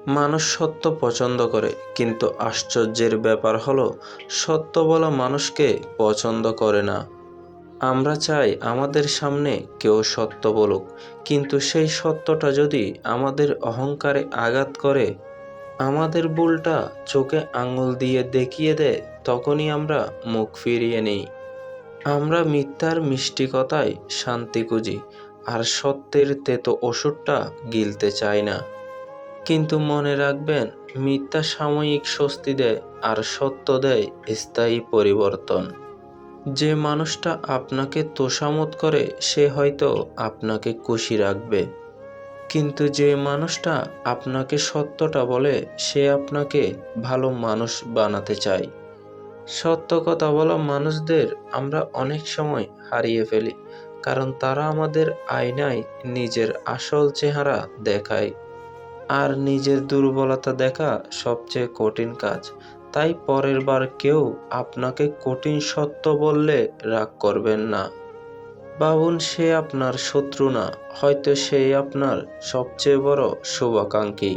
মানুষ সত্য পছন্দ করে, কিন্তু আশ্চর্যের ব্যাপার হলো সত্য বলা মানুষকে পছন্দ করে না। আমরা চাই আমাদের সামনে কেউ সত্য বলুক, কিন্তু সেই সত্যটা যদি আমাদের অহংকারে আঘাত করে, আমাদের ভুলটা চোখে আঙুল দিয়ে দেখিয়ে দেয়, তখনই আমরা মুখ ফিরিয়ে নিই। আমরা মিথ্যার মিষ্টি কথায় শান্তি খুঁজি, আর সত্যের তেতো ওষুধটা গিলতে চাই না। কিন্তু মনে রাখবেন, মিথ্যা সাময়িক স্বস্তি দেয়, আর সত্য দেয় স্থায়ী পরিবর্তন। যে মানুষটা আপনাকে তোষামোদ করে সে হয়তো আপনাকে খুশি রাখবে, কিন্তু যে মানুষটা আপনাকে সত্যটা বলে সে আপনাকে ভালো মানুষ বানাতে চায়। সত্য কথা বলা মানুষদের আমরা অনেক সময় হারিয়ে ফেলি, কারণ তারা আমাদের আয়নায় নিজের আসল চেহারা দেখায়। আর নিজের দুর্বলতা দেখা সবচেয়ে কঠিন কাজ। তাই পরের বার কেউ আপনাকে কঠিন সত্য বললে রাগ করবেন না। ভাবুন, সে আপনার শত্রু না, হয়তো সেই আপনার সবচেয়ে বড় শুভাকাঙ্ক্ষী।